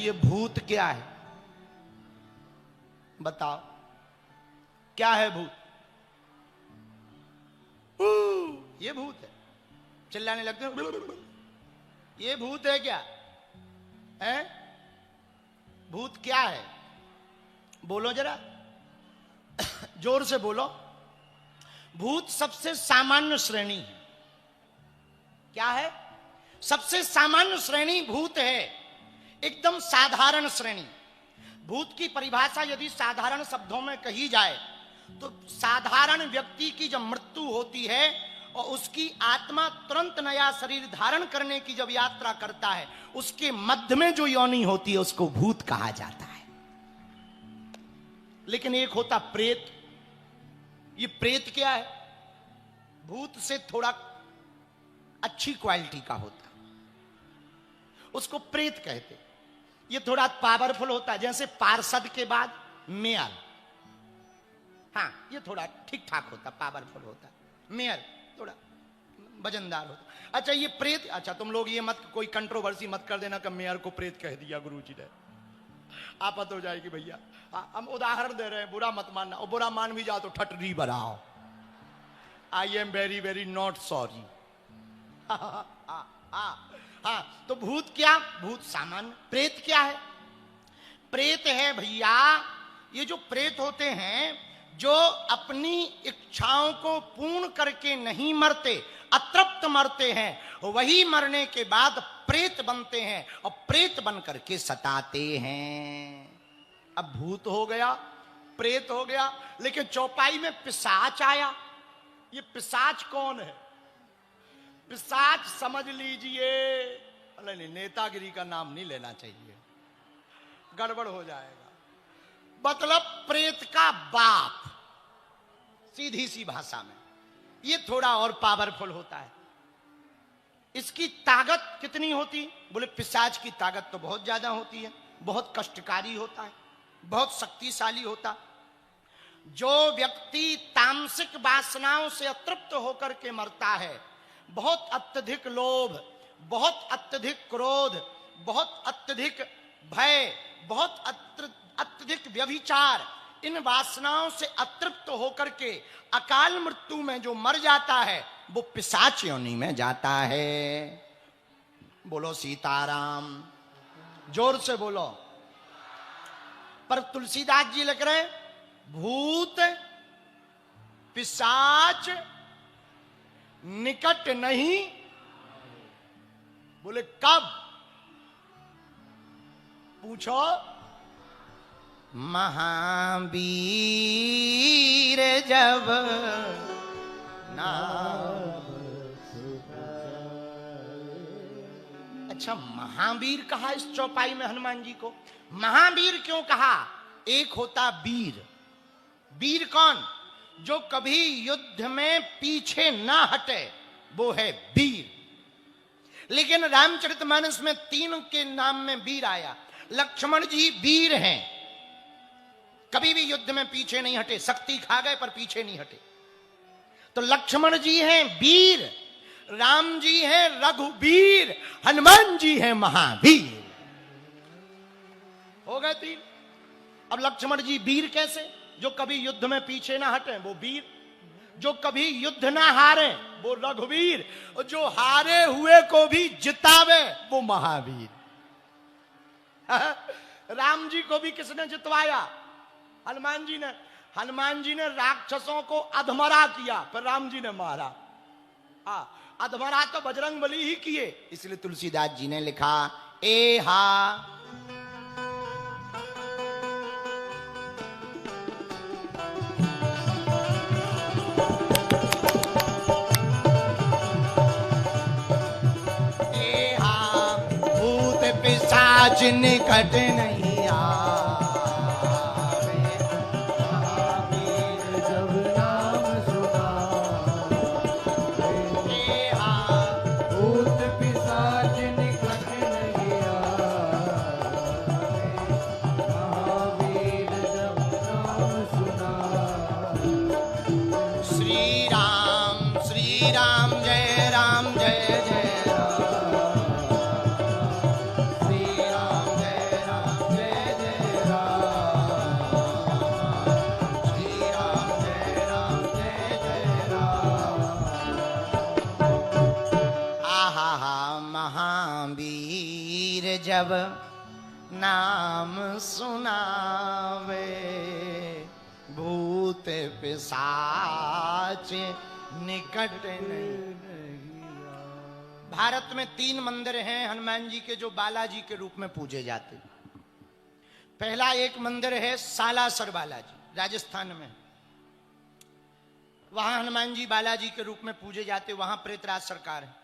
ये भूत क्या है? बताओ क्या है भूत? ये भूत है। चिल्लाने लगते हो, ये भूत है क्या है? भूत क्या है? बोलो जरा, जोर से बोलो। भूत सबसे सामान्य श्रेणी है। क्या है? सबसे सामान्य श्रेणी भूत है, एकदम साधारण श्रेणी। भूत की परिभाषा यदि साधारण शब्दों में कही जाए तो साधारण व्यक्ति की जब मृत्यु होती है और उसकी आत्मा तुरंत नया शरीर धारण करने की जब यात्रा करता है, उसके मध्य में जो योनि होती है उसको भूत कहा जाता है। लेकिन एक होता प्रेत। ये प्रेत क्या है? भूत से थोड़ा अच्छी क्वालिटी का होता, उसको प्रेत कहते। ये थोड़ा पावरफुल होता है, जैसे पार्षद के बाद मेयर। हाँ, ये थोड़ा ठीक ठाक होता, पावरफुल होता। मेयर थोड़ा वजनदार होता। अच्छा ये प्रेत, अच्छा तुम लोग ये मत, कोई कंट्रोवर्सी मत कर देना कि मेयर को प्रेत कह दिया गुरुजी ने, आपत हो जाएगी भैया। हम उदाहरण दे रहे हैं, बुरा मत मानना, और बुरा मान भी जाओ तो ठटरी बनाओ। I am very very not sorry. हाँ, तो भूत क्या? भूत सामान्य। प्रेत क्या है? प्रेत है भैया, ये जो प्रेत होते हैं जो अपनी इच्छाओं को पूर्ण करके नहीं मरते, अतृप्त मरते हैं, वही मरने के बाद प्रेत बनते हैं और प्रेत बन करके सताते हैं। अब भूत हो गया, प्रेत हो गया, लेकिन चौपाई में पिशाच आया। ये पिशाच कौन है? पिशाच समझ लीजिए, नहीं, नेतागिरी का नाम नहीं लेना चाहिए, गड़बड़ हो जाएगा। मतलब प्रेत का बाप, सीधी सी भाषा में। ये थोड़ा और पावरफुल होता है। इसकी ताकत कितनी होती? बोले पिशाच की ताकत तो बहुत ज्यादा होती है, बहुत कष्टकारी होता है, बहुत शक्तिशाली होता। जो व्यक्ति तामसिक वासनाओं से अतृप्त होकर के मरता है, बहुत अत्यधिक लोभ, बहुत अत्यधिक क्रोध, बहुत अत्यधिक भय, बहुत अत्यधिक व्यभिचार, इन वासनाओं से अतृप्त होकर के अकाल मृत्यु में जो मर जाता है वो पिशाच योनि में जाता है। बोलो सीताराम, जोर से बोलो। पर तुलसीदास जी लिख रहे भूत पिशाच निकट नहीं। बोले कब? पूछो। महावीर जब नाम। अच्छा, महावीर कहा इस चौपाई में हनुमान जी को। महावीर क्यों कहा? एक होता वीर। वीर कौन? जो कभी युद्ध में पीछे ना हटे, वो है वीर। लेकिन रामचरितमानस में 3 के नाम में वीर आया। लक्ष्मण जी वीर हैं, कभी भी युद्ध में पीछे नहीं हटे, शक्ति खा गए पर पीछे नहीं हटे। तो लक्ष्मण जी हैं वीर, राम जी हैं रघुवीर, हनुमान जी हैं महावीर। हो गए 3। अब लक्ष्मण जी वीर कैसे? जो कभी युद्ध में पीछे ना हटे वो वीर, जो कभी युद्ध ना हारे वो रघुवीर, और जो हारे हुए को भी जितावे वो महावीर। राम जी को भी किसने जितवाया? हनुमान जी ने। हनुमान जी ने राक्षसों को अधमरा किया, पर राम जी ने मारा। अधमरा तो बजरंग बली ही किए। इसलिए तुलसीदास जी ने लिखा ए हा पिशाच निकट नहीं आवे, महावीर जब नाम सुनावे। भूत पिशाच निकट नहीं आवे, महावीर जब नाम सुनावे। श्री राम जय राम जय जय राम। जब नाम सुनावे, भूत पिशाच निकट नहीं। भारत में 3 मंदिर हैं हनुमान जी के जो बालाजी के रूप में पूजे जाते। पहला एक मंदिर है सालासर बालाजी, राजस्थान में, वहां हनुमान जी बालाजी के रूप में पूजे जाते, वहां प्रेतराज सरकार है।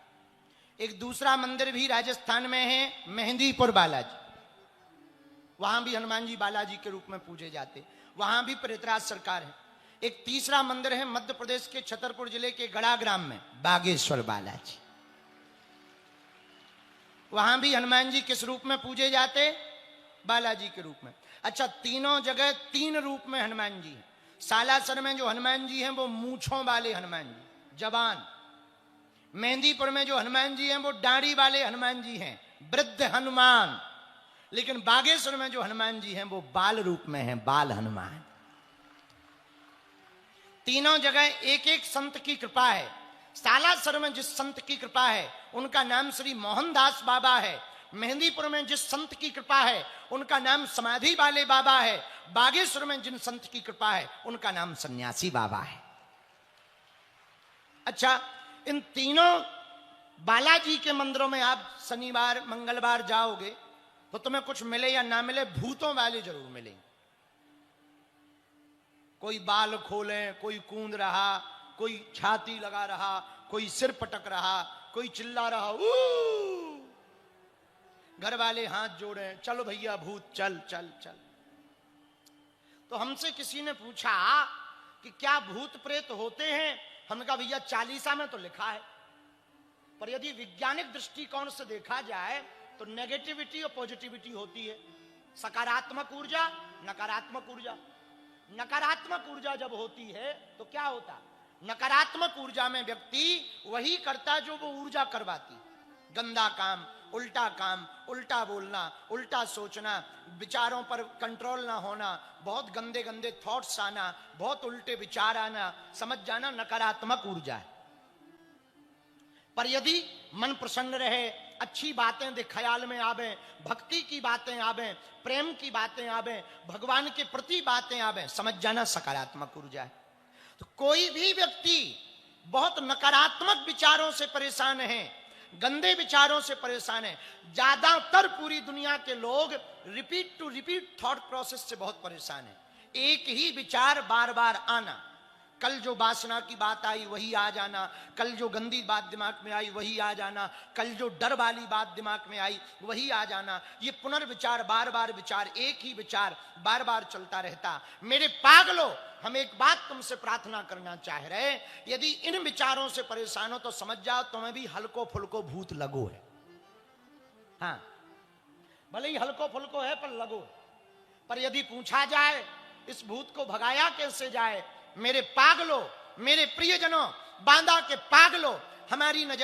एक दूसरा मंदिर भी राजस्थान में है मेहंदीपुर बालाजी, वहां भी हनुमान जी बालाजी के रूप में पूजे जाते, वहां भी प्रेतराज सरकार है। एक तीसरा मंदिर है मध्य प्रदेश के छतरपुर जिले के गड़ा ग्राम में बागेश्वर बालाजी, वहां भी हनुमान जी किस रूप में पूजे जाते? बालाजी के रूप में। अच्छा, तीनों जगह 3 रूप में हनुमान जी हैं। सालासर में जो हनुमान जी हैं वो मूंछों वाले हनुमान जी, जवान। मेहंदीपुर में जो हनुमान जी हैं वो दाढ़ी वाले हनुमान जी हैं, वृद्ध हनुमान। लेकिन बागेश्वर में जो हनुमान जी हैं वो बाल रूप में हैं, बाल हनुमान। तीनों जगह एक एक संत की कृपा है। सालासर में जिस संत की कृपा है उनका नाम श्री मोहनदास बाबा है। मेहंदीपुर में जिस संत की कृपा है उनका नाम समाधि वाले बाबा है। बागेश्वर में जिन संत की कृपा है उनका नाम सन्यासी बाबा है। अच्छा, इन तीनों बालाजी के मंदिरों में आप शनिवार मंगलवार जाओगे तो तुम्हें कुछ मिले या ना मिले, भूतों वाले जरूर मिलेंगे। कोई बाल खोले, कोई कूद रहा, कोई छाती लगा रहा, कोई सिर पटक रहा, कोई चिल्ला रहा, घर वाले हाथ जोड़े, चलो भैया भूत चल चल चल। तो हमसे किसी ने पूछा कि क्या भूत प्रेत होते हैं? हमने कहा भैया 40 में तो लिखा है, पर यदि वैज्ञानिक दृष्टिकोण से देखा जाए तो नेगेटिविटी और पॉजिटिविटी होती है, सकारात्मक ऊर्जा, नकारात्मक ऊर्जा। नकारात्मक ऊर्जा जब होती है तो क्या होता? नकारात्मक ऊर्जा में व्यक्ति वही करता जो वो ऊर्जा करवाती। गंदा काम, उल्टा बोलना, उल्टा सोचना, विचारों पर कंट्रोल ना होना, बहुत गंदे गंदे थॉट्स आना, बहुत उल्टे विचार आना, समझ जाना नकारात्मक ऊर्जा है। पर यदि मन प्रसन्न रहे, अच्छी बातें ख्याल में आवे, भक्ति की बातें आवे, प्रेम की बातें आवे, भगवान के प्रति बातें आवे, समझ जाना सकारात्मक ऊर्जा है। तो कोई भी व्यक्ति बहुत नकारात्मक विचारों से परेशान है, गंदे विचारों से परेशान है। ज्यादातर पूरी दुनिया के लोग repeat to repeat thought process से बहुत परेशान है। एक ही विचार बार बार आना, कल जो वासना की बात आई वही आ जाना, कल जो गंदी बात दिमाग में आई वही आ जाना, कल जो डर वाली बात दिमाग में आई वही आ जाना। ये पुनर्विचार, बार बार विचार, एक ही विचार बार बार चलता रहता। मेरे पागलों, हम एक बात तुमसे प्रार्थना करना चाह रहे, यदि इन विचारों से परेशान हो तो समझ जाओ तुम्हें भी हल्को फुल्को भूत लगो है। हाँ, भले ही हल्को फुल्को है पर लगो। पर यदि पूछा जाए इस भूत को भगाया कैसे जाए, मेरे पागलों, मेरे प्रियजनों, बांदा के पागलों, हमारी नजर